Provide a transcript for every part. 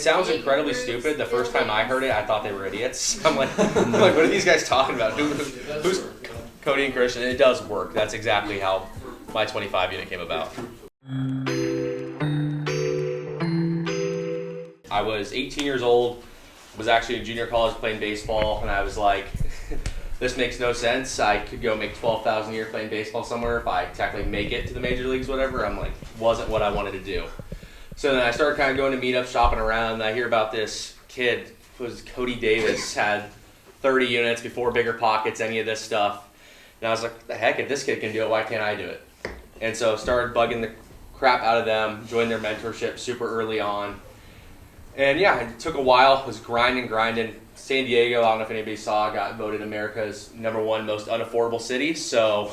it sounds incredibly stupid. The first time I heard it, I thought they were idiots. I'm like, what are these guys talking about? Who's Cody and Christian? It does work. That's exactly how my 25 unit came about. I was 18 years old, was actually in junior college playing baseball, and I was like, this makes no sense. I could go make $12,000 a year playing baseball somewhere if I technically make it to the major leagues, whatever. I'm like, wasn't what I wanted to do. So then I started kind of going to meetups, shopping around, and I hear about this kid, it was Cody Davis, had 30 units before Bigger Pockets, any of this stuff. And I was like, what the heck, if this kid can do it, why can't I do it? And so started bugging the crap out of them, joined their mentorship super early on. And yeah, it took a while, was grinding. San Diego, I don't know if anybody saw, got voted America's #1 most unaffordable city, so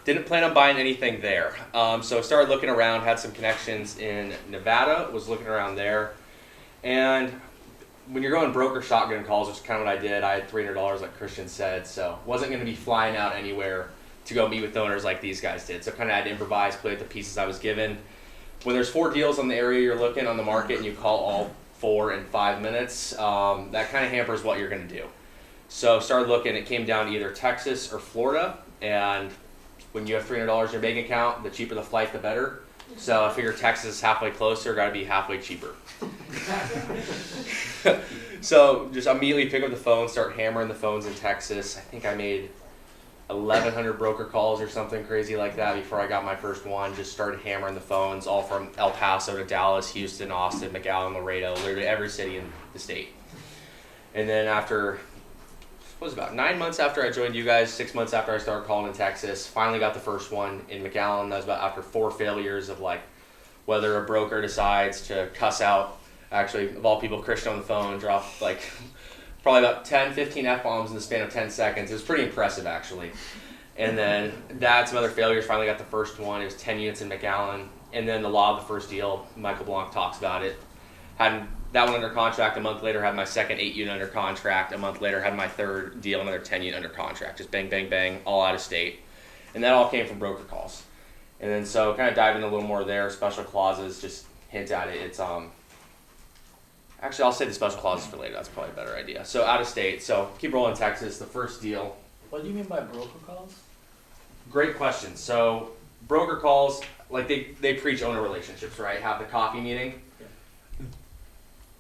didn't plan on buying anything there. So started looking around, had some connections in Nevada, was looking around there. And when you're going broker shotgun calls, which is kind of what I did, I had $300 like Christian said, so wasn't going to be flying out anywhere to go meet with owners like these guys did. So kind of had to improvise, play with the pieces I was given. When there's 4 deals on the area you're looking on the market and you call all 4 in 5 minutes, that kind of hampers what you're going to do. So started looking, it came down to either Texas or Florida, and when you have $300 in your bank account, the cheaper the flight, the better. So I figured Texas is halfway closer, got to be halfway cheaper. So just immediately pick up the phone, start hammering the phones in Texas. I think I made 1,100 broker calls or something crazy like that before I got my first one. Just started hammering the phones, all from El Paso to Dallas, Houston, Austin, McAllen, Laredo, literally every city in the state. And then after, what was it, about 9 months after I joined you guys, 6 months after I started calling in Texas, finally got the first one in McAllen. That was about after 4 failures of like whether a broker decides to cuss out, actually, of all people, Christian on the phone, drop like probably about 10, 15 F-bombs in the span of 10 seconds. It was pretty impressive, actually. And then that, some other failures, finally got the first one. It was 10 units in McAllen. And then the law of the first deal, Michael Blanc talks about it. Had that one under contract. A month later, had my second 8-unit under contract. A month later, had my third deal, another 10-unit under contract. Just bang, bang, bang, all out of state. And that all came from broker calls. And then so kind of diving a little more there, special clauses, just hint at it. It's actually, I'll say the special clauses for later. That's probably a better idea. So out of state. So keep rolling Texas. The first deal. What do you mean by broker calls? Great question. So broker calls, like they preach owner relationships, right? Have the coffee meeting. Yeah.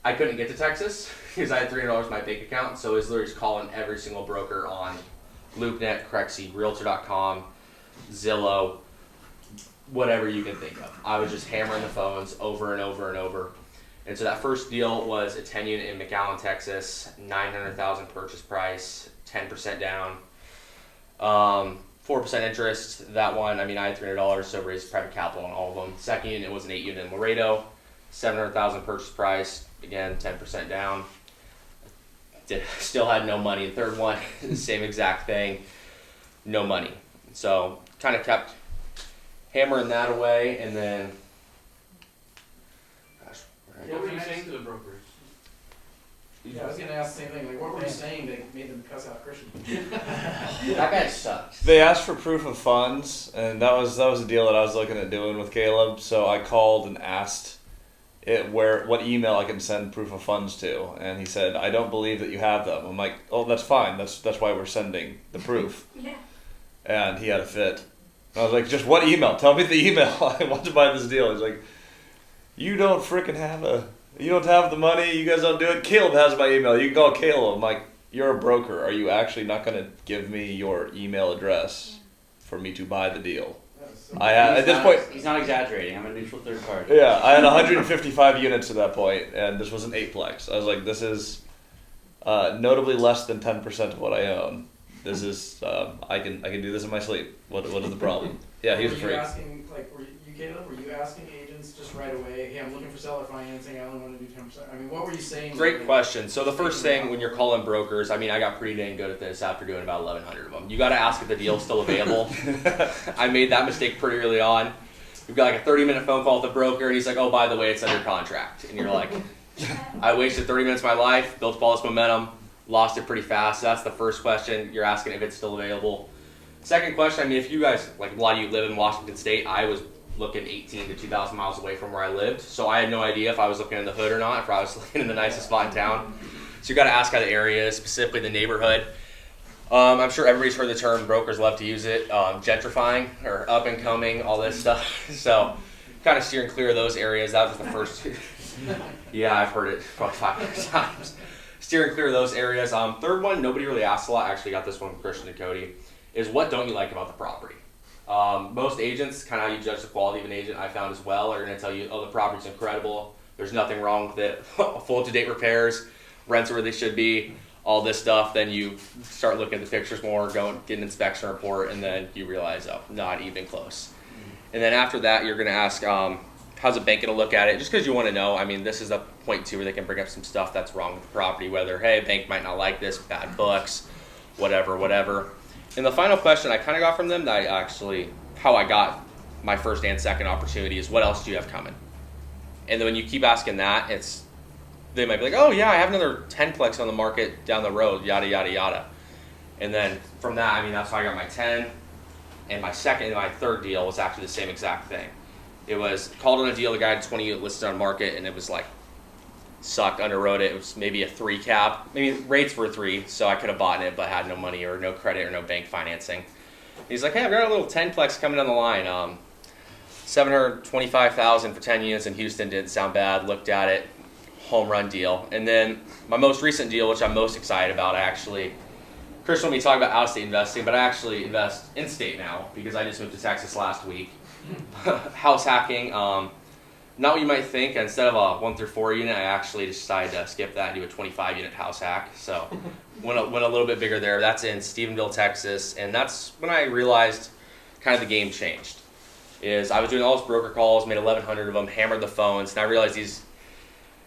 I couldn't get to Texas because I had $300 in my bank account. So it was literally just calling every single broker on LoopNet, Crexy, Realtor.com, Zillow, whatever you can think of. I was just hammering the phones over and over and over. And so that first deal was a 10-unit in McAllen, Texas, $900,000 purchase price, 10% down, 4% interest. That one, I mean, I had $300, so raised private capital on all of them. Second unit was an 8-unit in Laredo, $700,000 purchase price, again, 10% down. Still had no money. The third one, the same exact thing, no money. So kind of kept hammering that away, and then what were you saying to the brokers? Yeah, I was gonna ask the same thing. Like, what were you saying that made them cuss out Christian? That guy sucks. They asked for proof of funds, and that was a deal that I was looking at doing with Caleb. So I called and asked what email I can send proof of funds to, and he said, "I don't believe that you have them." I'm like, "Oh, that's fine. That's why we're sending the proof." Yeah. And he had a fit. I was like, "Just what email? Tell me the email. I want to buy this deal." He's like, You don't have the money, you guys don't do it. Caleb has my email, you can call Caleb. I'm like, you're a broker. Are you actually not going to give me your email address for me to buy the deal? At this point, he's not exaggerating. I'm a neutral third party. Yeah, I had 155 units at that point, and this was an 8-plex. I was like, this is notably less than 10% of what I own. This is I can do this in my sleep. What is the problem? Yeah, he was a freak. Were you Caleb? Were you asking agents just right away, hey, I'm looking for seller financing, I only want to do 10%? I mean, what were you saying? Great question. So the first thing when you're calling brokers, I mean, I got pretty dang good at this after doing about 1,100 of them. You got to ask if the deal's still available. I made that mistake pretty early on. We've got like a 30-minute phone call with the broker, and he's like, oh, by the way, it's under contract. And you're like, I wasted 30 minutes of my life, built up all this momentum, lost it pretty fast. So that's the first question. You're asking if it's still available. Second question, I mean, if you guys, like a lot of you live in Washington State, I was looking 18 to 2,000 miles away from where I lived. So I had no idea if I was looking in the hood or not, if I was looking in the nicest spot in town. So you got to ask how the area is, specifically the neighborhood. I'm sure everybody's heard the term, brokers love to use it, gentrifying or up and coming, all this stuff. So kind of steering clear of those areas. That was the first. Yeah, I've heard it probably 500 times. Steering clear of those areas. Third one, nobody really asked a lot. I actually got this one from Christian and Cody, is what don't you like about the property? Most agents, kind of how you judge the quality of an agent, I found as well, are going to tell you, oh, the property's incredible. There's nothing wrong with it. Full to date repairs, rents where they should be, all this stuff. Then you start looking at the pictures more, go and get an inspection report, and then you realize, oh, not even close. And then after that, you're going to ask, how's a bank going to look at it? Just because you want to know. I mean, this is a point too where they can bring up some stuff that's wrong with the property, whether, hey, a bank might not like this, bad books, whatever. And the final question I kind of got from them, that how I got my first and second opportunity, is what else do you have coming? And then when you keep asking that, they might be like, oh yeah, I have another 10plex on the market down the road, yada, yada, yada. And then from that, I mean, that's how I got my 10. And my second and my third deal was actually the same exact thing. It was called on a deal, the guy had 20 unit listed on market, and it was like, sucked, underwrote it. It was maybe a 3 cap. Maybe rates were 3, so I could have bought it, but had no money or no credit or no bank financing. He's like, hey, I've got a little 10plex coming down the line. $725,000 for 10 units in Houston. Didn't sound bad. Looked at it. Home run deal. And then my most recent deal, which I'm most excited about, Chris told me to talk about out-of-state investing, but I actually invest in-state now because I just moved to Texas last week. House hacking. Not what you might think. Instead of a 1 through 4 unit, I actually decided to skip that and do a 25 unit house hack. So went a little bit bigger there. That's in Stephenville, Texas. And that's when I realized kind of the game changed. I was doing all those broker calls, made 1,100 of them, hammered the phones, and I realized these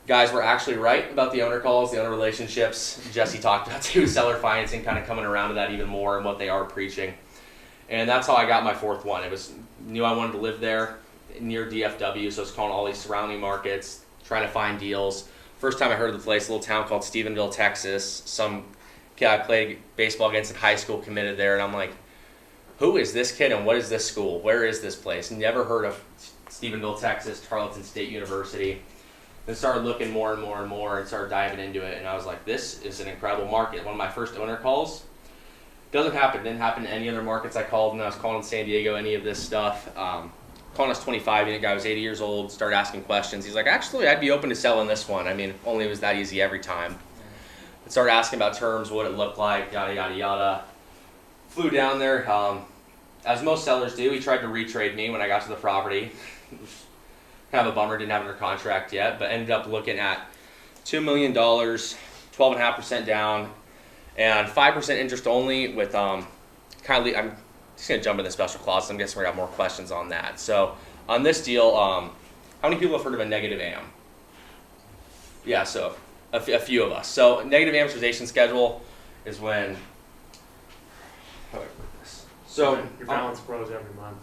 guys were actually right about the owner calls, the owner relationships. Jesse talked about too, seller financing, kind of coming around to that even more and what they are preaching. And that's how I got my fourth one. Knew I wanted to live there near DFW, so I was calling all these surrounding markets, trying to find deals. First time I heard of the place, a little town called Stephenville, Texas. Some kid I played baseball against in high school committed there, and I'm like, who is this kid and what is this school? Where is this place? Never heard of Stephenville, Texas, Tarleton State University. Then started looking more and more and more and started diving into it, and I was like, this is an incredible market. One of my first owner calls, didn't happen in any other markets I called, and I was calling in San Diego, any of this stuff. Calling us 25 unit guy, was 80 years old, started asking questions. He's like, actually, I'd be open to selling this one. I mean, only it was that easy every time. I started asking about terms, what it looked like, yada, yada, yada. Flew down there. As most sellers do, he tried to retrade me when I got to the property. Kind of a bummer, didn't have it under contract yet, but ended up looking at $2 million, 12.5% down, and 5% interest only with I'm just going to jump into special clauses. I'm guessing we got more questions on that. So on this deal, how many people have heard of a negative AM? Yeah, so a few of us. So negative amortization schedule is when, how do I put this? So your balance grows every month.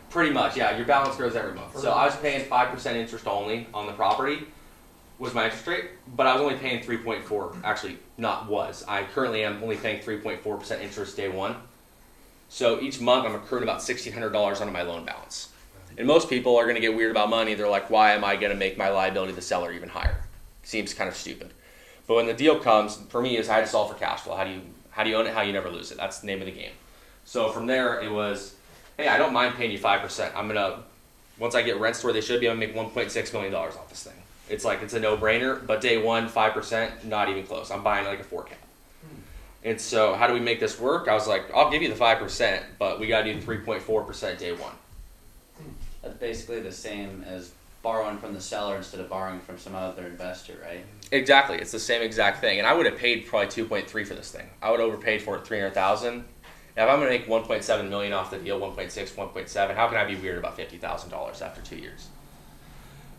Pretty much, yeah. Your balance grows every month. So I was paying 5% interest only on the property, was my interest rate, but I was only paying 3.4. Actually, not was. I currently am only paying 3.4% interest day one. So each month I'm accruing about $1,600 onto my loan balance. And most people are going to get weird about money. They're like, why am I going to make my liability to the seller even higher? Seems kind of stupid. But when the deal comes, for me, is I had to solve for cash flow. How do you own it? How you never lose it? That's the name of the game. So from there, it was, hey, I don't mind paying you 5%. Once I get rents to where they should be, I'm going to make $1.6 million off this thing. It's a no-brainer, but day one, 5%, not even close. I'm buying like a 4 cap. And so how do we make this work? I was like, I'll give you the 5%, but we got to do 3.4% day one. That's basically the same as borrowing from the seller instead of borrowing from some other investor, right? Exactly. It's the same exact thing. And I would have paid probably 2.3 for this thing. I would have overpaid for it $300,000. Now, if I'm going to make 1.7 million off the deal, 1.6, 1.7, how can I be weird about $50,000 after 2 years?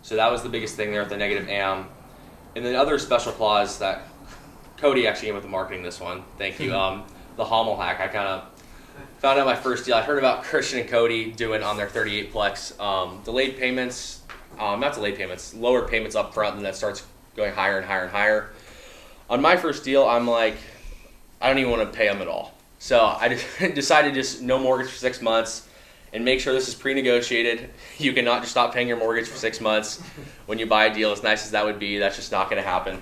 So that was the biggest thing there with the negative AM. And then other special clause that Cody actually came with the marketing this one. Thank you. The Hommel Hack. I kind of found out my first deal. I heard about Christian and Cody doing on their 38plex delayed payments, not delayed payments, lower payments up front, and that starts going higher and higher and higher. On my first deal, I'm like, I don't even want to pay them at all. So I decided just no mortgage for 6 months, And make sure this is pre-negotiated. You cannot just stop paying your mortgage for 6 months when you buy a deal. As nice as that would be, that's just not going to happen.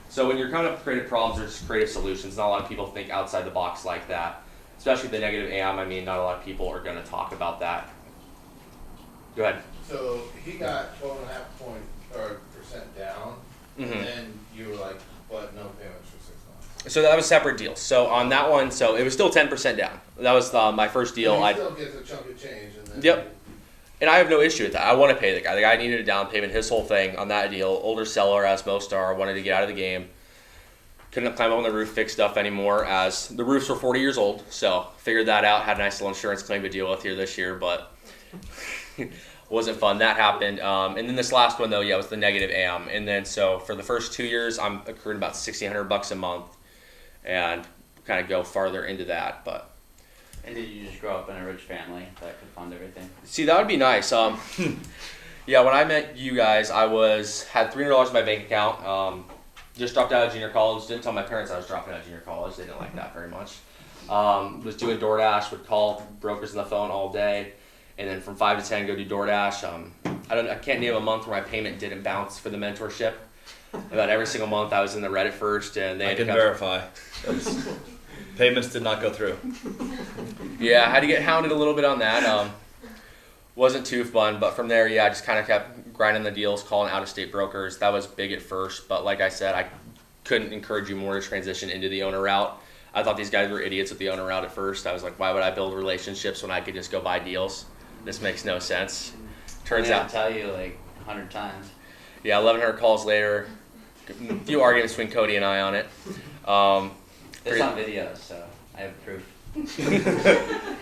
So when you're coming up with creative problems, there's creative solutions. Not a lot of people think outside the box like that, especially the negative AM. I mean, not a lot of people are going to talk about that. Go ahead. So he got 12.5% down, Mhm. and then you were like, but no payments for 6 months. So that was separate deals. So on that one, so it was still 10% down. That was my first deal. He I still gets a chunk of change, and then Yep. And I have no issue with that. I want to pay the guy. The guy needed a down payment. His whole thing on that deal, older seller, as most are, wanted to get out of the game. Couldn't climb up on the roof, fix stuff anymore, as the roofs were 40 years old. So figured that out. Had a nice little insurance claim to deal with here this year, but wasn't fun. That happened. And then this last one, though, yeah, was the negative AM. And then so for the first 2 years, I'm accruing about $1,600 a month, and kind of go farther into that, but. And did you just grow up in a rich family that could fund everything? See, that would be nice. Yeah, when I met you guys, I had $300 in my bank account. Just dropped out of junior college. Didn't tell my parents I was dropping out of junior college. They didn't like that very much. Was doing DoorDash. Would call brokers on the phone all day, and then from 5 to 10 go do DoorDash. I can't name a month where my payment didn't bounce for the mentorship. About every single month I was in the red at first, and they I had can to verify. Payments did not go through. Yeah, I had to get hounded a little bit on that. Wasn't too fun, but from there, yeah, I just kind of kept grinding the deals, calling out-of-state brokers. That was big at first, but like I said, I couldn't encourage you more to transition into the owner route. I thought these guys were idiots with the owner route at first. I was like, why would I build relationships when I could just go buy deals? This makes no sense. Turns out, I'll tell you like 100 times. yeah, 1,100 calls later, a few arguments between Cody and I on it. It's on video, so I have proof.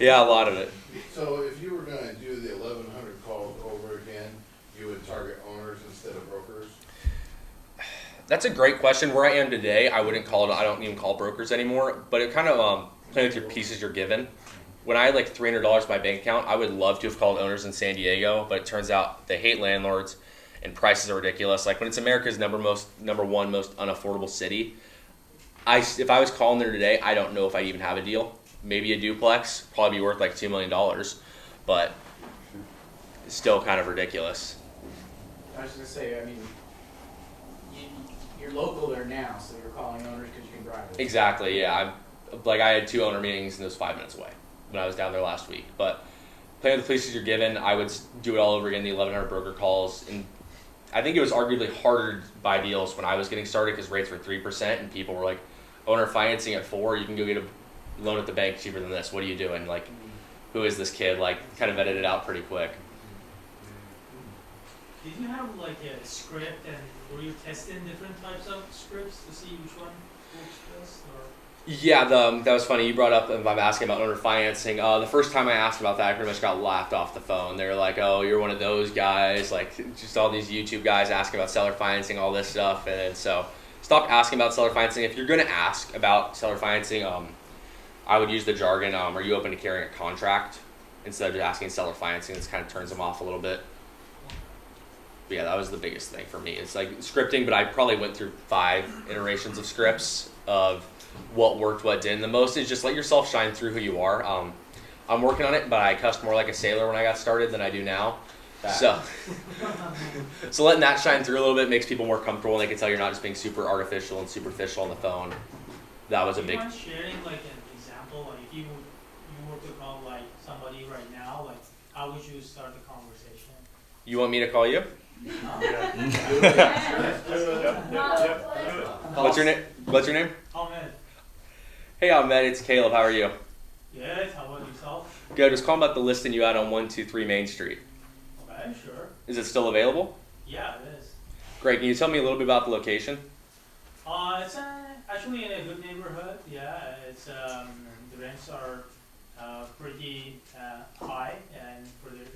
Yeah, a lot of it. So if you were going to do the 1,100 calls over again, you would target owners instead of brokers? That's a great question. Where I am today, I don't even call brokers anymore, but it kind of play with your pieces you're given. When I had like $300 in my bank account, I would love to have called owners in San Diego, but it turns out they hate landlords and prices are ridiculous. Like when it's America's number one most unaffordable city, if I was calling there today, I don't know if I'd even have a deal. Maybe a duplex, probably be worth like $2 million, but it's still kind of ridiculous. I was gonna say, I mean, you're local there now, so you're calling owners because you can drive it. Exactly, yeah. I had 2 owner meetings and it was 5 minutes away when I was down there last week. But playing with the places you're given, I would do it all over again, the 1,100 broker calls. And I think it was arguably harder to buy deals when I was getting started because rates were 3% and people were like, owner financing at 4%, you can go get a loan at the bank cheaper than this. What are you doing? Like, who is this kid? Like, kind of vetted it out pretty quick. Did you have like a script and were you testing different types of scripts to see which one works best? Or? Yeah, that was funny. You brought up, if I'm asking about owner financing. The first time I asked about that, I pretty much got laughed off the phone. They were like, oh, you're one of those guys. Like, just all these YouTube guys asking about seller financing, all this stuff. And so, stop asking about seller financing. If you're going to ask about seller financing, I would use the jargon, are you open to carrying a contract? Instead of just asking seller financing, this kind of turns them off a little bit. But yeah, that was the biggest thing for me. It's like scripting, but I probably went through 5 iterations of scripts of what worked, what didn't. The most is just let yourself shine through who you are. I'm working on it, but I cussed more like a sailor when I got started than I do now. So letting that shine through a little bit makes people more comfortable, and they can tell you're not just being super artificial and superficial on the phone. That was a Do big. you mind sharing like an example? Like if you were to call like somebody right now, like how would you start the conversation? You want me to call you? What's your name? What's your name? Ahmed. Hey, Ahmed. It's Caleb. How are you? Yes. How about yourself? Good. Just calling about the listing you had on 123 Main Street. Okay, sure. Is it still available? Yeah, it is. Great. Can you tell me a little bit about the location? It's actually in a good neighborhood. Yeah, it's the rents are pretty high and for the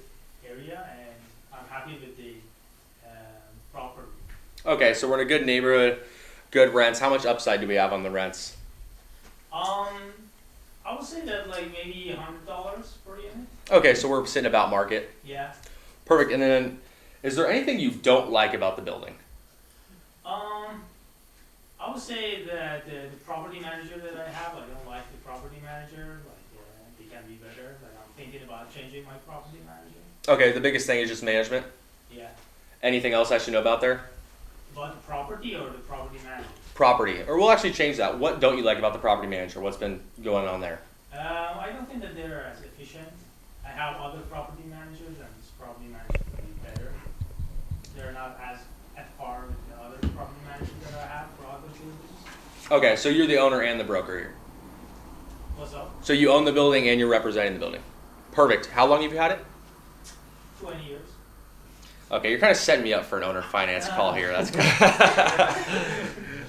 area, and I'm happy with the property. Okay, so we're in a good neighborhood, good rents. How much upside do we have on the rents? I would say that like maybe $100 per unit. Okay, so we're sitting about market. Yeah. Perfect. And then, is there anything you don't like about the building? I would say that the property manager that I have, I don't like the property manager. Like they can be better. Like I'm thinking about changing my property manager. Okay, the biggest thing is just management. Yeah. Anything else I should know about there? About the property or the property manager? Property, or we'll actually change that. What don't you like about the property manager? What's been going on there? I don't think that they're as efficient. I have other property managers, and this property manager could be better. They're not as at par with the other property managers that I have for other buildings. Okay, so you're the owner and the broker here. What's up? So you own the building and you're representing the building. Perfect. How long have you had it? 20 years. Okay, you're kind of setting me up for an owner finance call here. That's good.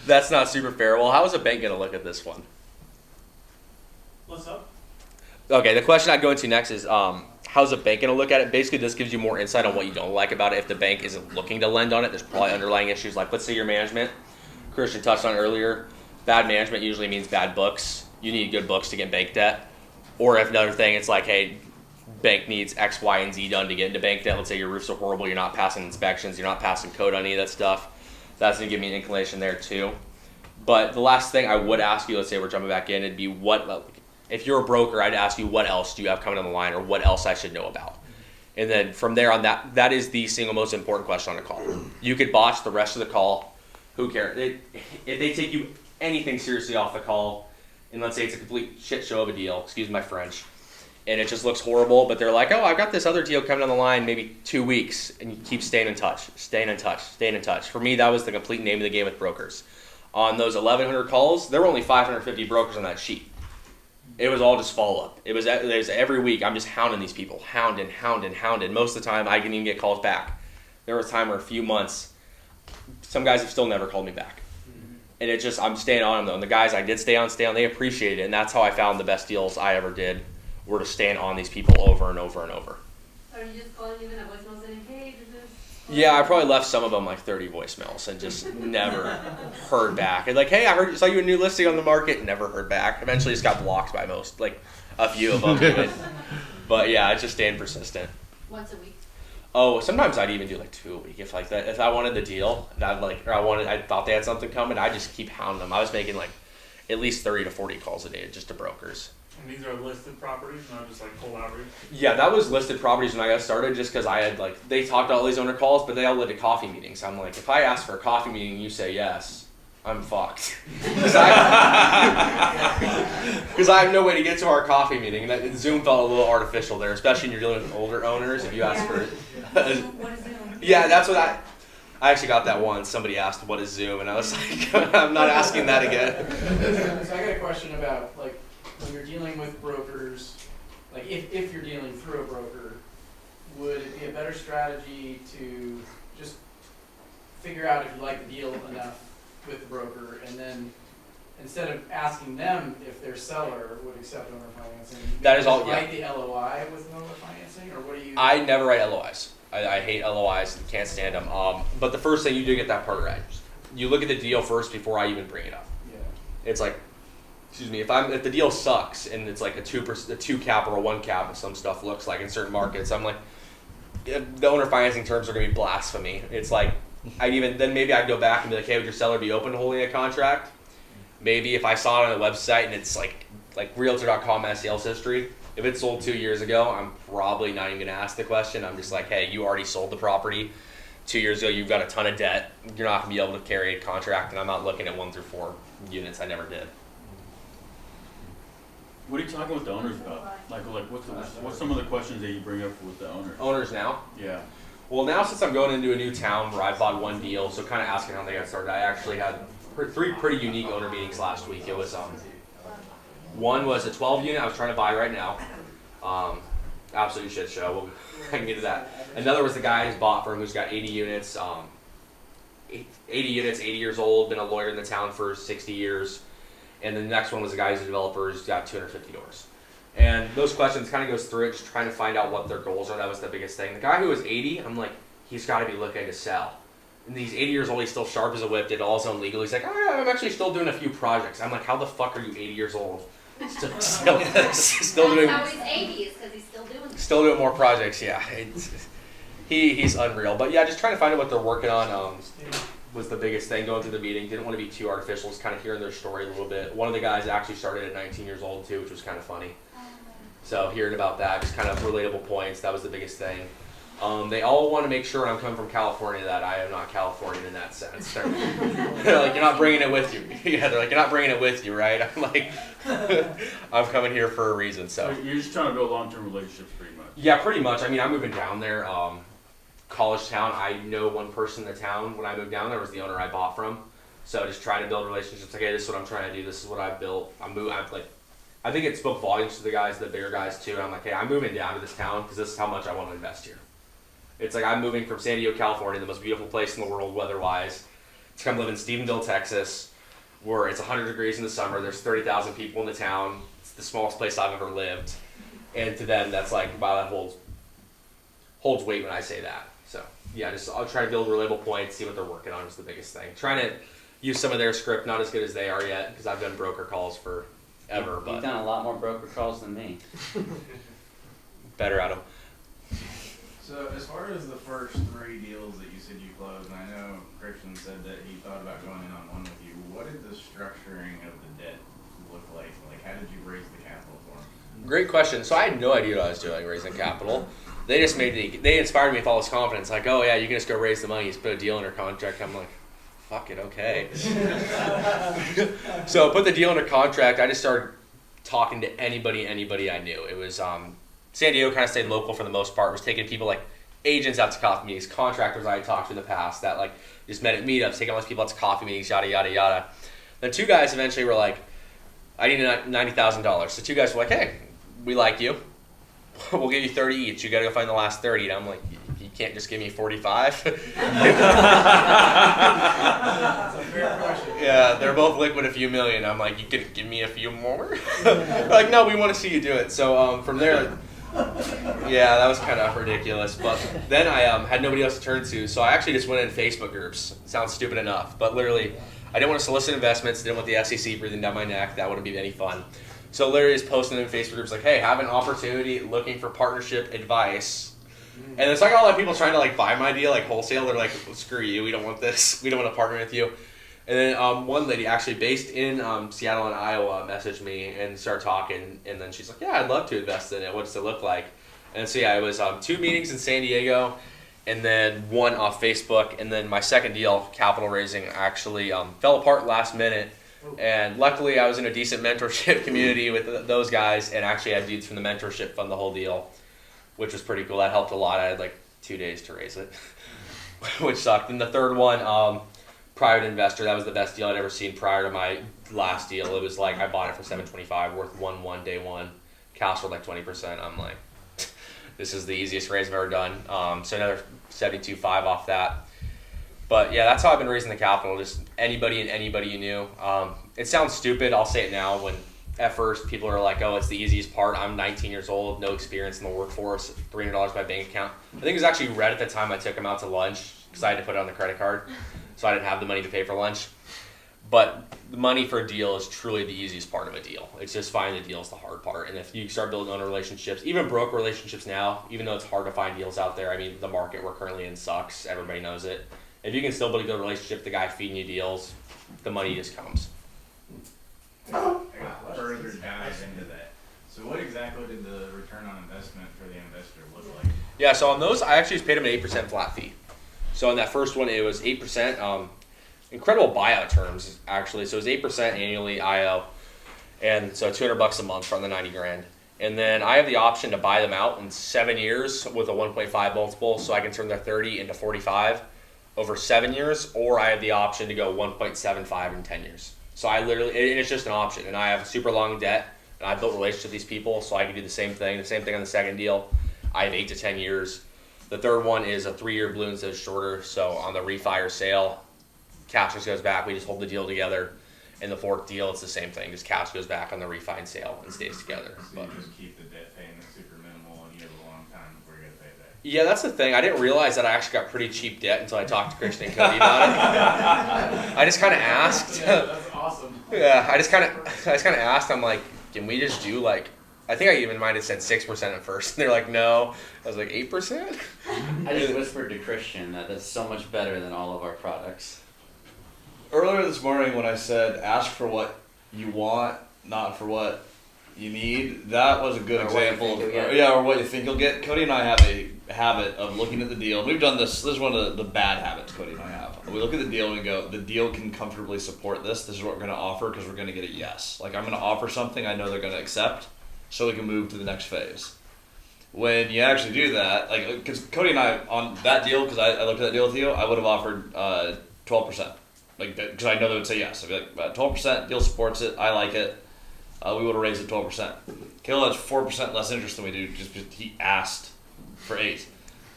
That's not super fair. Well, how is a bank going to look at this one? What's up? Okay, the question I'd go into next is how's a bank going to look at it? Basically, this gives you more insight on what you don't like about it. If the bank isn't looking to lend on it, there's probably underlying issues like, let's say your management. Christian touched on earlier. Bad management usually means bad books. You need good books to get bank debt. Or if another thing, it's like, hey, bank needs X, Y, and Z done to get into bank debt. Let's say your roofs are horrible, you're not passing inspections, you're not passing code on any of that stuff. That's going to give me an inclination there too. But the last thing I would ask you, let's say we're jumping back in, it'd be if you're a broker, I'd ask you what else do you have coming on the line or what else I should know about. And then from there on, that is the single most important question on the call. You could botch the rest of the call. Who cares? If they take you anything seriously off the call, and let's say it's a complete shit show of a deal, excuse my French, and it just looks horrible, but they're like, oh, I've got this other deal coming on the line, maybe 2 weeks, and you keep staying in touch. For me, that was the complete name of the game with brokers. On those 1,100 calls, there were only 550 brokers on that sheet. It was all just follow-up. It was every week, I'm just hounding these people, hounding. Most of the time, I didn't even get calls back. There was a time where a few months, some guys have still never called me back. And it's just, I'm staying on them though. And the guys I did stay on, they appreciated it. And that's how I found the best deals I ever did, were to stand on these people over and over and over. Are you just calling even a voicemail saying, hey, did this? Yeah, I probably left some of them like 30 voicemails and just never heard back. And like, hey, I saw you a new listing on the market, never heard back. Eventually just got blocked by a few of them. But yeah, it's just staying persistent. Once a week? Oh, sometimes I'd even do like 2 a week if like that. If I wanted the deal, and I thought they had something coming, I'd just keep hounding them. I was making like at least 30 to 40 calls a day just to brokers. And these are listed properties, not just like cold outreach? Yeah, that was listed properties when I got started just because I had they talked all these owner calls, but they all led to coffee meetings. I'm like, if I ask for a coffee meeting and you say yes, I'm fucked. Because I have no way to get to our coffee meeting. And Zoom felt a little artificial there, especially when you're dealing with older owners. If you ask for What is Zoom? yeah, that's what I actually got that once. Somebody asked, what is Zoom? And I was like, I'm not asking that again. So I got a question about, when you're dealing with brokers, if you're dealing through a broker, would it be a better strategy to just figure out if you like the deal enough with the broker, and then instead of asking them if their seller would accept owner financing, That is all, just write the LOI with owner financing, or what do you? I never write LOIs. I hate LOIs and can't stand them. But the first thing you do get that part right. You look at the deal first before I even bring it up. Yeah. It's like, excuse me, if the deal sucks and it's like a 2 cap or a 1 cap, as some stuff looks like in certain markets, I'm like, the owner financing terms are gonna be blasphemy. It's like, maybe I'd go back and be like, hey, would your seller be open to holding a contract? Maybe if I saw it on the website and it's like Realtor.com has sales history, if it sold 2 years ago, I'm probably not even gonna ask the question. I'm just like, hey, you already sold the property 2 years ago, you've got a ton of debt, you're not gonna be able to carry a contract, and I'm not looking at 1 through 4 units. I never did. What are you talking with the owners about? What's some of the questions that you bring up with the owners? Owners now? Yeah. Well, now since I'm going into a new town where I bought 1 deal, so kind of asking how they got started, I actually had 3 pretty unique owner meetings last week. It was one was a 12 unit I was trying to buy right now. Absolute shit show. I can get to that. Another was the guy who's bought for him who's got 80 units. 80 units, 80 years old, been a lawyer in the town for 60 years. And the next one was a guy who's a developer who's got 250 doors. And those questions kind of goes through it, just trying to find out what their goals are. That was the biggest thing. The guy who was 80, I'm like, he's got to be looking to sell. And he's 80 years old, he's still sharp as a whip, did all his own legal. He's like, oh yeah, I'm actually still doing a few projects. I'm like, how the fuck are you 80 years old? Still doing. That's how he's 80, is because he's still doing it. Still doing more projects, yeah. He's unreal. But yeah, just trying to find out what they're working on. Was the biggest thing going through the meeting. Didn't want to be too artificial, just kind of hearing their story a little bit. One of the guys actually started at 19 years old too, which was kind of funny. So hearing about that, just kind of relatable points, that was the biggest thing. They all want to make sure when I'm coming from California that I am not Californian in that sense. They're like, you're not bringing it with you. Yeah, they're like, you're not bringing it with you, right? I'm like, I'm coming here for a reason, so. You're just trying to build long-term relationships pretty much. Yeah, pretty much. I mean, I'm moving down there, college town. I know one person in the town. When I moved down there was the owner I bought from. So just trying to build relationships. Like, hey, this is what I'm trying to do. This is what I've built. I think it spoke volumes to the guys, the bigger guys too. I'm like, hey, I'm moving down to this town because this is how much I want to invest here. It's like I'm moving from San Diego, California, the most beautiful place in the world weather-wise, to come live in Stephenville, Texas, where it's 100 degrees in the summer. There's 30,000 people in the town. It's the smallest place I've ever lived. And to them, that's like, wow, that holds weight when I say that. So yeah, I'll try to build relatable points, see what they're working on is the biggest thing. Trying to use some of their script, not as good as they are yet, because I've done broker calls forever, but You've done a lot more broker calls than me. better at them. So as far as the first 3 deals that you said you closed, and I know Christian said that he thought about going in on one with you, what did the structuring of the debt look like? Like, how did you raise the capital for him? Great question. So I had no idea what I was doing raising capital. They just they inspired me with all this confidence. Like, oh yeah, you can just go raise the money. You just put a deal under contract. I'm like, fuck it, okay. So I put the deal under contract. I just started talking to anybody I knew. It was San Diego kind of stayed local for the most part. Was taking people like agents out to coffee meetings, contractors I had talked to in the past that like just met at meetups, taking all these people out to coffee meetings, yada yada yada. Then 2 guys eventually were like, I need $90,000. So 2 guys were like, hey, we like you. We'll give you 30 each. You got to go find the last 30. And I'm like, you can't just give me 45. That's a fair question. Yeah, they're both liquid a few million. I'm like, you can give me a few more? They're like, no, we want to see you do it. So from there, yeah, that was kind of ridiculous. But then I had nobody else to turn to, so I actually just went in Facebook groups. Sounds stupid enough, but literally, I didn't want to solicit investments. Didn't want the SEC breathing down my neck. That wouldn't be any fun. So literally just posting in Facebook groups like, hey, have an opportunity, looking for partnership advice. And it's like all that people trying to like buy my deal, like wholesale. They're like, well, screw you, we don't want this. We don't want to partner with you. And then one lady actually based in Seattle and Iowa messaged me and started talking. And then she's like, yeah, I'd love to invest in it. What does it look like? And so yeah, it was 2 meetings in San Diego and then 1 off Facebook. And then my second deal, capital raising, actually fell apart last minute. And luckily I was in a decent mentorship community with those guys and actually had dudes from the mentorship fund the whole deal, which was pretty cool. That helped a lot. I had like 2 days to raise it, which sucked. And the third one, private investor, that was the best deal I'd ever seen prior to my last deal. It was like I bought it for $725, worth 1.1 day 1, cash for like 20%. I'm like, this is the easiest raise I've ever done. So another 72.5 off that. But yeah, that's how I've been raising the capital. Just anybody you knew. It sounds stupid. I'll say it now. When at first people are like, "Oh, it's the easiest part." I'm 19 years old, no experience in the workforce. $300 in my bank account. I think it was actually red at the time I took him out to lunch because I had to put it on the credit card, so I didn't have the money to pay for lunch. But the money for a deal is truly the easiest part of a deal. It's just finding the deal is the hard part. And if you start building owner relationships, even broker relationships now, even though it's hard to find deals out there, I mean, the market we're currently in sucks. Everybody knows it. If you can still build a good relationship with the guy feeding you deals, the money just comes. I got further dive into that. So what exactly did the return on investment for the investor look like? Yeah, so on those, I actually just paid him an 8% flat fee. So on that first one, it was 8%. Incredible buyout terms, actually. So it was 8% annually IO, and so $200 a month from the 90 grand. And then I have the option to buy them out in 7 years with a 1.5 multiple, so I can turn their 30 into 45 over 7 years, or I have the option to go 1.75 in 10 years. So I literally, and it's just an option. And I have super long debt, and I built relationships with these people, so I can do the same thing. The same thing on the second deal. I have 8 to 10 years. The third one is a 3-year balloon instead of shorter. So on the refi or sale, cash just goes back. We just hold the deal together. And the fourth deal, it's the same thing. Just cash goes back on the refi and sale and stays together. So you just keep the debt payment super minimal, and you have a long time before you got to pay it back. Yeah, that's the thing. I didn't realize that I actually got pretty cheap debt until I talked to Christian and Cody about it. I just kind of asked. Yeah, that's awesome. Yeah, I just kind of asked. I'm like, can we just do like? I think I even might have said 6% at first. And they're like, no. I was like, 8%. I just whispered to Christian that that's so much better than all of our products. Earlier this morning when I said ask for what you want, not for what you need. That was a good Or what you example. think you'll get. Yeah, or what you think you'll get. Cody and I have a habit of looking at the deal. We've done this. This is one of the bad habits Cody and I have. We look at the deal and we go, the deal can comfortably support this. This is what we're going to offer because we're going to get a yes. Like, I'm going to offer something I know they're going to accept so we can move to the next phase. When you actually do that, like, because Cody and I, on that deal, because I looked at that deal with you, I would have offered 12%. Like, because I know they would say yes. I'd be like, 12%, deal supports it, I like it. We would have raised it 12%. Caleb has 4% less interest than we do just because he asked for 8.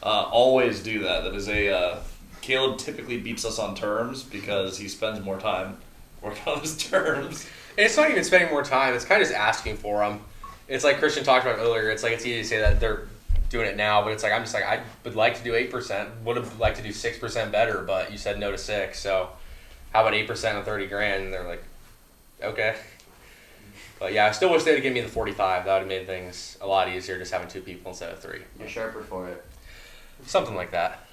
Always do that. That is a... Caleb typically beats us on terms because he spends more time working on his terms. And it's not even spending more time. It's kind of just asking for them. It's like Christian talked about earlier. It's like it's easy to say that they're doing it now, but it's like I'm just like I would like to do 8%. Would have liked to do 6% better, but you said no to 6. So how about 8% on $30,000? And they're like, okay. But yeah, I still wish they'd have given me the 45. That would have made things a lot easier just having 2 people instead of 3. You're sharper for it. Something like that.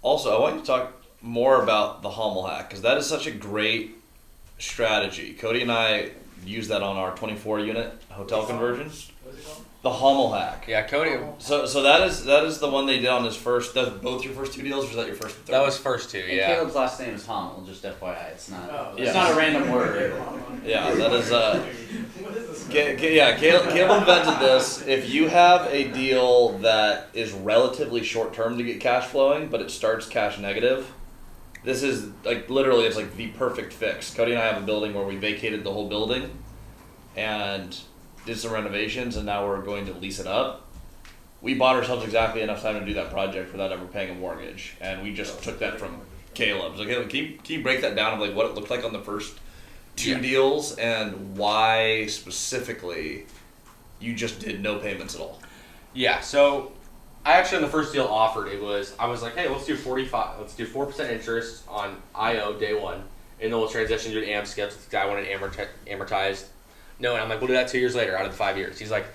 Also, I want you to talk more about the Hommel Hack because that is such a great strategy. Cody and I use that on our 24 unit hotel conversions. What's it called? The Hommel Hack. Yeah, Cody. So that is the one they did on his first. That's both your first 2 deals, or was that your first and third? That was first 2. And Yeah. Caleb's last name is Hommel, just FYI. It's not. Oh, It's yeah. not a random word. Yeah, that is. What is this? Caleb invented this. If you have a deal that is relatively short term to get cash flowing, but it starts cash negative, this is like literally it's like the perfect fix. Cody and I have a building where we vacated the whole building and did some renovations, and now we're going to lease it up. We bought ourselves exactly enough time to do that project without ever paying a mortgage, and we just took that from Caleb. So Caleb, can you break that down of like what it looked like on the first 2 deals and why specifically you just did no payments at all? Yeah, so I actually on the first deal offered I was like, hey, let's do 4% interest on IO day 1, and then we'll transition to an AM skip. The guy wanted amortized. No, and I'm like, we'll do that 2 years later out of the 5 years. He's like,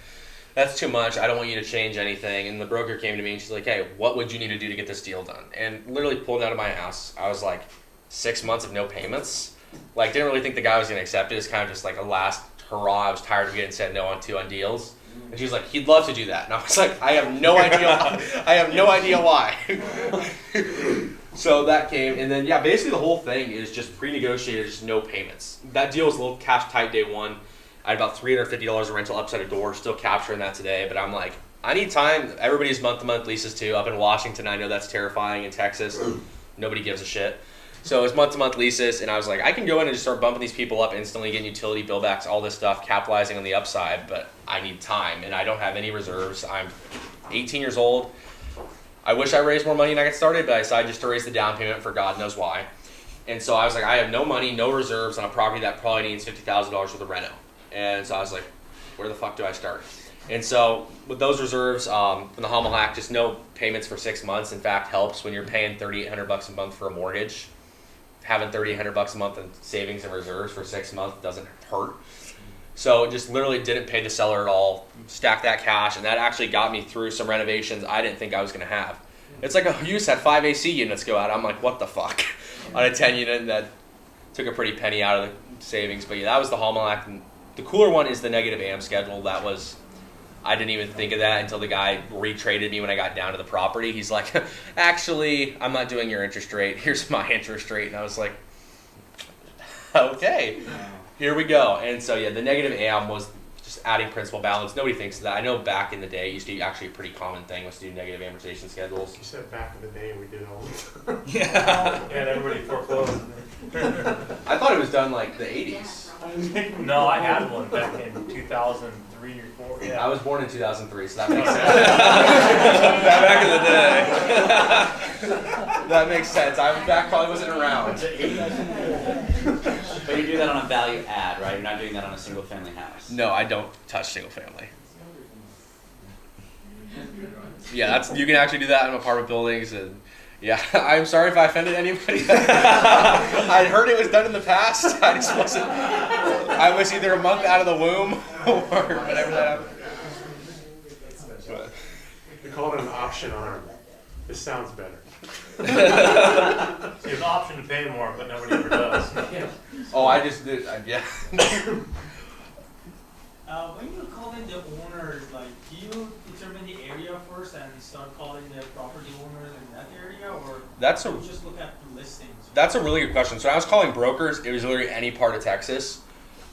that's too much. I don't want you to change anything. And the broker came to me and she's like, hey, what would you need to do to get this deal done? And literally pulled it out of my house. I was like, 6 months of no payments. Like, didn't really think the guy was going to accept it. It's kind of just like a last hurrah. I was tired of getting said no on deals. And she was like, he'd love to do that. And I was like, I have no idea why. I have no idea why. So that came, and then, yeah, basically the whole thing is just pre-negotiated, just no payments. That deal was a little cash tight day 1. I had about $350 of rental upside a door, still capturing that today. But I'm like, I need time. Everybody's month-to-month leases too. Up in Washington, I know that's terrifying. In Texas, nobody gives a shit. So it's month-to-month leases, and I was like, I can go in and just start bumping these people up instantly, getting utility bill backs, all this stuff, capitalizing on the upside, but I need time, and I don't have any reserves. I'm 18 years old. I wish I raised more money and I got started, but I decided just to raise the down payment for God knows why. And so I was like, I have no money, no reserves on a property that probably needs $50,000 worth of reno. And so I was like, where the fuck do I start? And so with those reserves, from the Hommel Hack, just no payments for 6 months, in fact, helps when you're paying $3,800 a month for a mortgage. Having $3,800 a month in savings and reserves for 6 months doesn't hurt. So just literally didn't pay the seller at all, stacked that cash, and that actually got me through some renovations I didn't think I was going to have. It's like, you just had 5 AC units go out. I'm like, what the fuck? On a 10 unit, and that took a pretty penny out of the savings. But yeah, that was the Hommel Hack. And the cooler one is the negative AM schedule. That was, I didn't even think of that until the guy retraded me when I got down to the property. He's like, actually, I'm not doing your interest rate. Here's my interest rate. And I was like, okay, here we go. And so, yeah, the negative AM was just adding principal balance. Nobody thinks of that. I know back in the day, it used to be actually a pretty common thing was to do negative amortization schedules. You said back in the day we did it all the time. Yeah. And everybody foreclosed. I thought it was done like the 80s. No, I had one back in 2003 or 4. Yeah. I was born in 2003, so that makes sense. Back in the day. That makes sense. Back probably wasn't around. But you do that on a value add, right? You're not doing that on a single family house. No, I don't touch single family. Yeah, that's you can actually do that in apartment buildings, and yeah, I'm sorry if I offended anybody. I heard it was done in the past. I just wasn't. I was either a month out of the womb or whatever that happened. We call it an option arm. This sounds better. You have an option to pay more, but nobody ever does. Yeah. Oh, I just did. Yeah. When you call in the owners, like, do you determine the area first and start calling the property owners in that area, or That's do a you just look at the listings? That's a really good question. So when I was calling brokers, it was literally any part of Texas.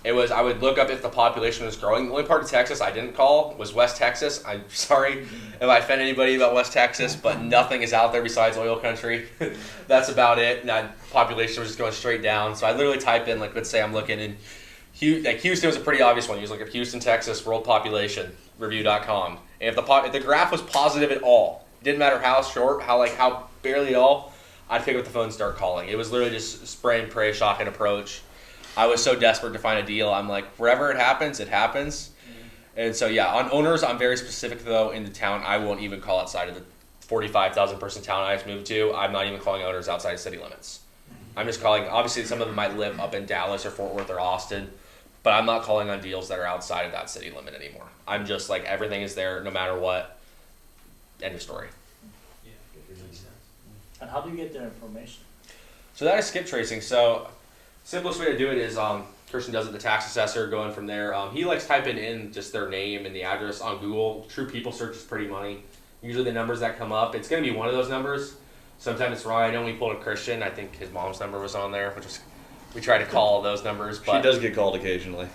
It was, I would look up if the population was growing. The only part of Texas I didn't call was West Texas. I'm sorry if I offend anybody about West Texas, but nothing is out there besides oil country. That's about it. And that population was just going straight down. So I literally type in, like, let's say I'm looking in, Houston was a pretty obvious one. You just look at Houston, Texas, world population, review.com. And if the graph was positive at all, it didn't matter how short, how barely at all, I'd pick up the phone and start calling. It was literally just spray and pray, shock and approach. I was so desperate to find a deal. I'm like, wherever it happens, it happens. And so, yeah, on owners, I'm very specific, though, in the town. I won't even call outside of the 45,000 person town I just moved to. I'm not even calling owners outside of city limits. I'm just calling, obviously, some of them might live up in Dallas or Fort Worth or Austin, but I'm not calling on deals that are outside of that city limit anymore. I'm just like, everything is there no matter what. End of story. Yeah, makes sense. And how do you get their information? So that is skip tracing. So simplest way to do it is Christian does it, the tax assessor, going from there. He likes typing in just their name and the address on Google. True People search is pretty money. Usually the numbers that come up, it's going to be one of those numbers. Sometimes it's wrong. I know when we pulled a Christian, I think his mom's number was on there, which is, we try to call those numbers. But She does get called occasionally.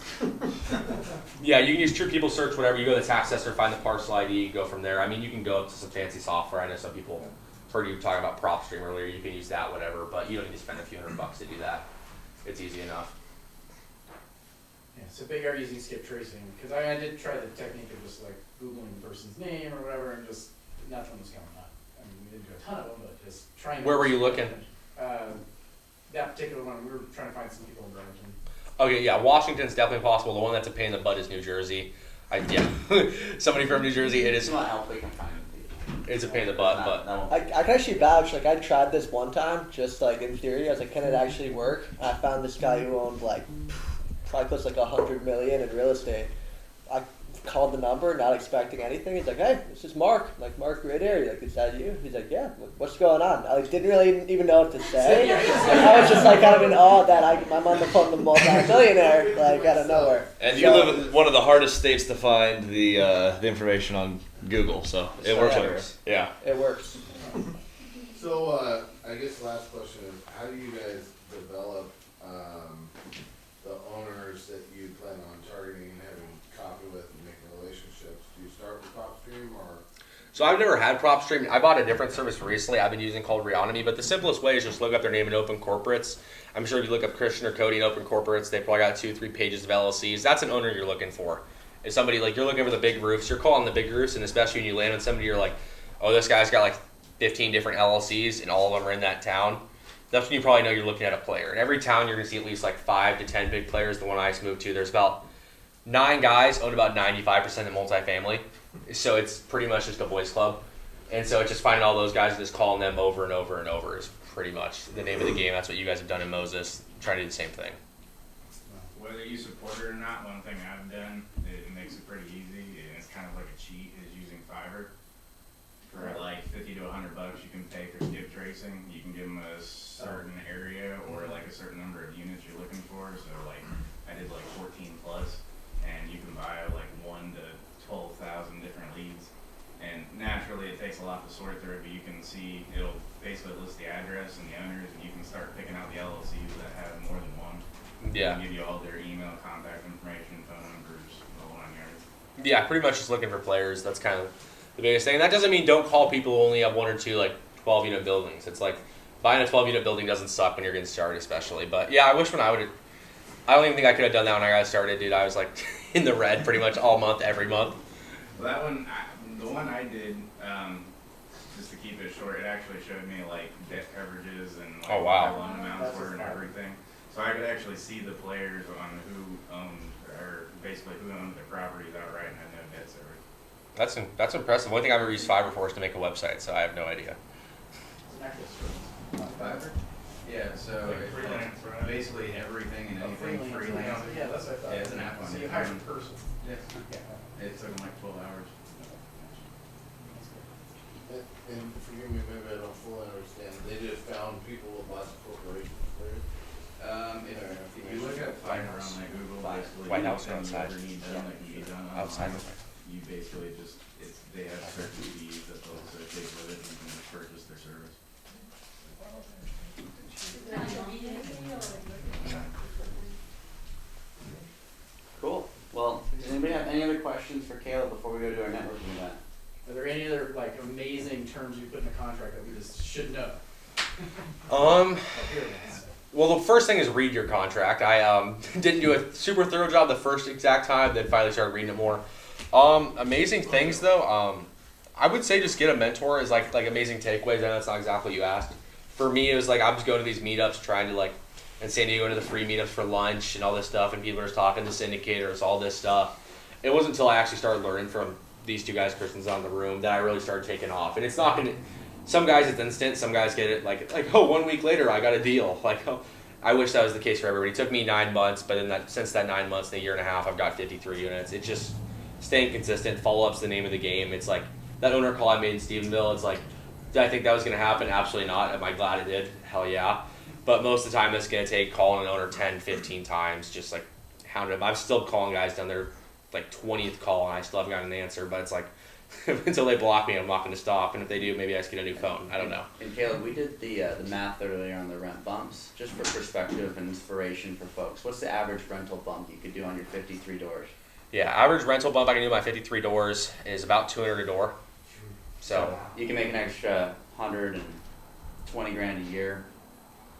yeah, you can use True People search, whatever. You go to the tax assessor, find the parcel ID, go from there. I mean, you can go up to some fancy software. I know some people heard you talking about PropStream earlier. You can use that, whatever, but you don't need to spend a few $100 to do that. It's easy enough. Yeah, so big are using skip tracing, because I did try the technique of just like Googling the person's name or whatever, and just nothing was coming up. I mean, we didn't do a ton of them, but just trying. Where were you looking? That particular one, we were trying to find some people in Burlington. Okay, yeah, Washington's definitely possible. The one that's a pain in the butt is New Jersey. Somebody from New Jersey, It's not help we can find people. it's a pain in the butt, but I can actually vouch, like, I tried this one time, just like in theory. I was like, can it actually work? I found this guy who owned like probably close to like $100 million in real estate. I called the number, not expecting anything. He's like, hey, this is Mark. I'm like, Mark, right here. He's like, is that you? He's like, yeah. What's going on? I like, didn't really even know what to say. I was just like kind of in awe that I'm on the phone with a multi-millionaire, like out of nowhere. And you live in one of the hardest states to find the information on Google, so it works. Yeah. It works. So, I guess the last question is, how do you guys develop, the owners that you plan on targeting and having coffee with and making relationships? Do you start with PropStream or? So I've never had PropStream. I bought a different service recently I've been using called Reonomy, but the simplest way is just look up their name in open corporates. I'm sure if you look up Christian or Cody in open corporates, they probably got 2-3 pages of LLCs. That's an owner you're looking for. Is somebody like, you're looking for the big roofs, you're calling the big roofs, and especially when you land on somebody, you're like, oh, this guy's got like 15 different LLCs and all of them are in that town. That's when you probably know you're looking at a player. In every town, you're going to see at least like 5 to 10 big players. The one I just moved to, there's about 9 guys own about 95% of multifamily. So it's pretty much just a boys club. And so it's just finding all those guys and just calling them over and over and over is pretty much the name of the game. That's what you guys have done in Moses. Trying to do the same thing. Whether you support it or not, one thing I've done, it makes it pretty easy, and it's kind of like a cheat, is using Fiverr. For like $50 to $100, you can pay for skip tracing. You can give them a certain area or like a certain number of units you're looking for. So like I did like 14 plus, and you can buy like 1 to 12,000 different leads. And naturally, it takes a lot to sort through, but you can see it'll basically list the address and the owners, and you can start picking out the LLCs that have more than one. Yeah. It'll give you all their email, contact information, phone numbers, the whole 9 yards. Yeah, pretty much just looking for players. That's kind of the biggest thing. And that doesn't mean don't call people who only have 1 or 2 like 12-unit buildings. It's like buying a 12-unit building doesn't suck when you're getting started, especially. But yeah, I wish when I don't even think I could have done that when I got started, dude. I was like in the red pretty much all month, every month. Well, that one, the one I did, just to keep it short, it actually showed me like debt coverages and like Oh, wow. what their loan amounts were and everything. So I could actually see the players on who owned, or basically who owned their properties outright and had no debt service. That's impressive. One thing I've ever used Fiverr for is to make a website, so I have no idea. Fiverr? Yeah, so Like freelance, right? basically everything and anything freelance. Yeah, that's what I thought. Yeah, it's an app on So your you hire a phone. person. Yeah. It took them like 12 hours. And forgive me, maybe I don't fully understand, they just found people with lots of corporations there? If you look at fiber on like Google, basically White House or anything you outside? ever need done that can be done Outside. online, you basically just, they have certain fees that they'll associate with it, and you can just purchase their service. Cool. Well, does anybody have any other questions for Caleb before we go to our networking event? Are there any other like amazing terms you put in the contract that we just should know? Um, Like, here it is. well, the first thing is read your contract. I didn't do a super thorough job the first exact time, then finally started reading it more. Amazing things though. I would say just get a mentor is like amazing takeaways. I know that's not exactly what you asked. For me, it was like I was going to these meetups, trying to like in San Diego to the free meetups for lunch and all this stuff, and people are just talking to syndicators, all this stuff. It wasn't until I actually started learning from these two guys, Kristen's on the room, that I really started taking off. And it's not gonna. Some guys it's instant. Some guys get it like 1 week later I got a deal. Like I wish that was the case for everybody. It took me 9 months, but in since that 9 months, in a year and a half, I've got 53 units. It's just staying consistent. Follow up's the name of the game. It's like that owner call I made in Stephenville. It's like, did I think that was gonna happen? Absolutely not. Am I glad it did? Hell yeah. But most of the time, it's gonna take calling an owner 10, 15 times, just like hounding them. I'm still calling guys down there like 20th call, and I still haven't gotten an answer. But it's like until they block me, I'm not gonna stop. And if they do, maybe I just get a new phone. I don't know. And Caleb, we did the math earlier on the rent bumps, just for perspective and inspiration for folks. What's the average rental bump you could do on your 53 doors? Yeah, average rental bump I can do my 53 doors is about 200 a door. So you can make an extra 120 grand a year,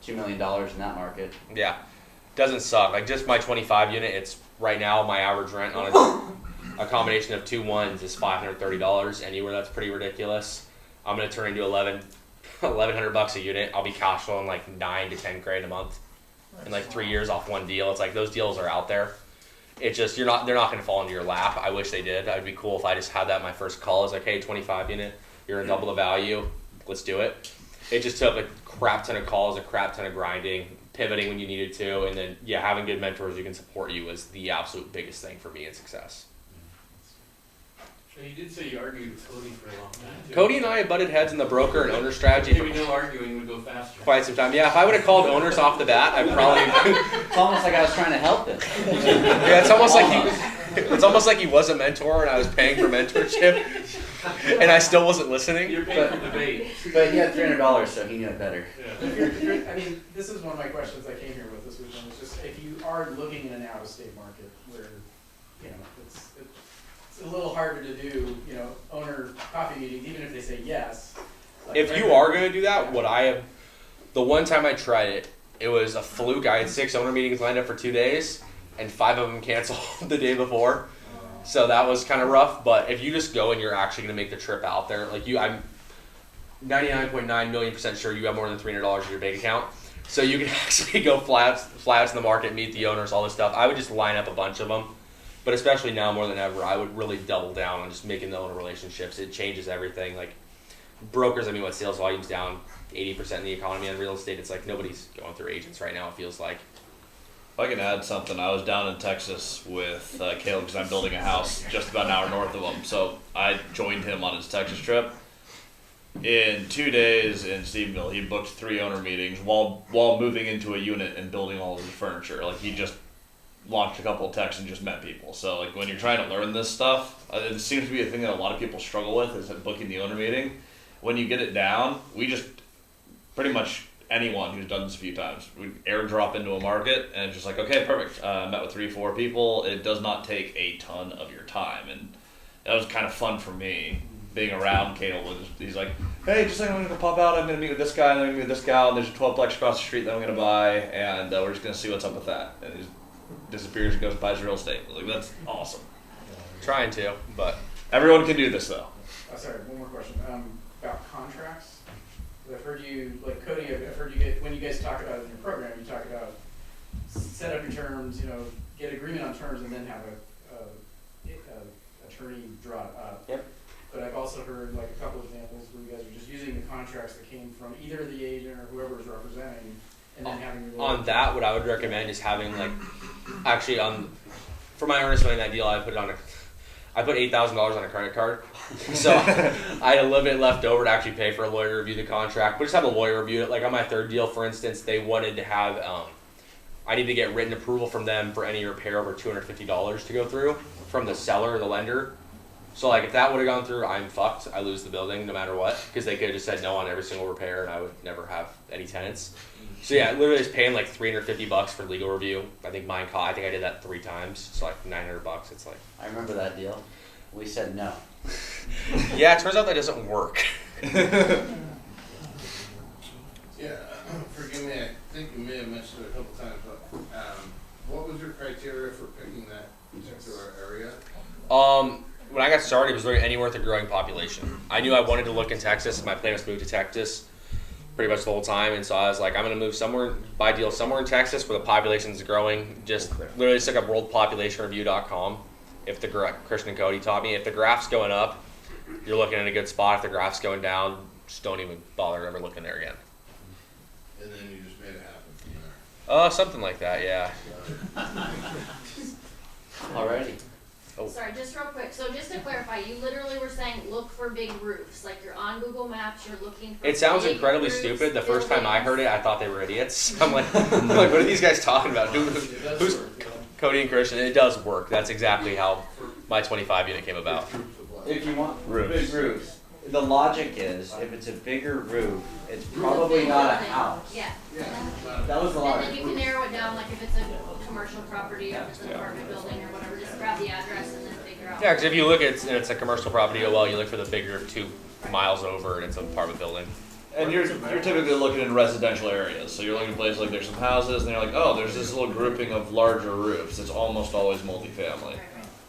$2 million in that market. yeah, doesn't suck. Like just my 25 unit, it's right now my average rent on a combination of 2 ones is $530. Anywhere that's pretty ridiculous. I'm gonna turn into $1,100 a unit. I'll be cash flowing like 9 to 10 grand a month in like 3 years off one deal. It's like those deals are out there. It's just they're not gonna fall into your lap. I wish they did. It'd be cool if I just had that my first call. It's like, hey, 25 unit, you're in double the value. Let's do it. It just took a crap ton of calls, a crap ton of grinding, pivoting when you needed to, and then having good mentors who can support you was the absolute biggest thing for me in success. So you did say you argued with Cody for a long time, too. Cody and I butted heads in the broker and owner strategy Maybe no arguing would go faster. quite some time. Yeah, if I would have called owners off the bat, I probably. It's almost like I was trying to help him. Yeah, it's almost like he was a mentor and I was paying for mentorship, and I still wasn't listening. You're paying for debate. But he had $300, so he knew it better. Yeah. I mean, this is one of my questions I came here with this weekend. Is just if you are looking in an out-of-state market where, it's a little harder to do, owner coffee meetings, even if they say yes. Like, If you are gonna do that, the one time I tried it, it was a fluke. I had 6 owner meetings lined up for 2 days, and 5 of them canceled the day before. So that was kind of rough. But if you just go and you're actually gonna make the trip out there, I'm 99.9 million% sure you have more than $300 in your bank account. So you can actually go fly out in the market, meet the owners, all this stuff. I would just line up a bunch of them. But especially now more than ever, I would really double down on just making the owner relationships. It changes everything. Like brokers, what sales volume's down 80% in the economy on real estate. It's like nobody's going through agents right now, it feels like. If I can add something, I was down in Texas with Caleb because I'm building a house just about an hour north of him. So I joined him on his Texas trip. In 2 days in Stephenville, he booked 3 owner meetings while moving into a unit and building all of his furniture. Like he just launched a couple of texts and just met people. So like when you're trying to learn this stuff, it seems to be a thing that a lot of people struggle with is booking the owner meeting. When you get it down, we just pretty much anyone who's done this a few times, we airdrop into a market and it's just like, okay, perfect. Met with 3-4 people. It does not take a ton of your time, and that was kind of fun for me being around Caleb. He's like, hey, just like I'm gonna go pop out. I'm gonna meet with this guy and I'm gonna meet with this gal, and there's a 12plex across the street that I'm gonna buy, and we're just gonna see what's up with that. And he disappears and goes and buys real estate. Like that's awesome. Trying to, but everyone can do this though. Sorry, one more question about contracts. I've heard you, like Cody, I've heard you when you guys talk about it in your program, you talk about set up your terms, get agreement on terms, and then have a attorney draw it up. Yep. But I've also heard like a couple examples where you guys are just using the contracts that came from either the agent or whoever is representing, and then having your on that, what I would recommend is having for my earnest money in that deal, I put $8,000 on a credit card, so I had a little bit left over to actually pay for a lawyer to review the contract. But just have a lawyer review it. Like on my third deal, for instance, they wanted to have I need to get written approval from them for any repair over $250 to go through from the seller or the lender. So like if that would have gone through, I'm fucked. I lose the building no matter what, because they could have just said no on every single repair and I would never have any tenants. So yeah, literally just paying like $350 for legal review. I think I think I did that 3 times. So like $900. It's like. I remember that deal. We said no. Yeah, it turns out that doesn't work. Yeah, forgive me, I think you may have mentioned it a couple times, but what was your criteria for picking that particular area? When I got started, it was really anywhere with a growing population. I knew I wanted to look in Texas. My plan was to move to Texas pretty much the whole time, and so I was like, I'm going to move somewhere, buy a deal somewhere in Texas where the population is growing. Just literally just look up worldpopulationreview.com. If the Christian and Cody taught me, if the graph's going up, you're looking at a good spot. If the graph's going down, just don't even bother ever looking there again. And then you just made it happen from there. Something like that, yeah. Alrighty. Oh. Sorry, just real quick. So just to clarify, you literally were saying look for big roofs. Like you're on Google Maps, you're looking for It sounds big incredibly roofs, stupid. The first time I buildings. heard it, I thought they were idiots. I'm like, what are these guys talking about? It does Who's work, yeah. Cody and Christian? It does work. That's exactly how my 25 unit came about. If you want Roofs. big roofs, the logic is if it's a bigger roof, it's probably Big not a building. house. Yeah. That was the And then logic. you can narrow it down, like if it's a commercial property or if it's an apartment building or whatever, just grab the address and then figure out. Yeah, because if you look at it's a commercial property, well, you look for the bigger 2 miles over, and it's an apartment building. And you're typically looking in residential areas, so you're looking at places like there's some houses, and you're like, oh, there's this little grouping of larger roofs. It's almost always multifamily. Right.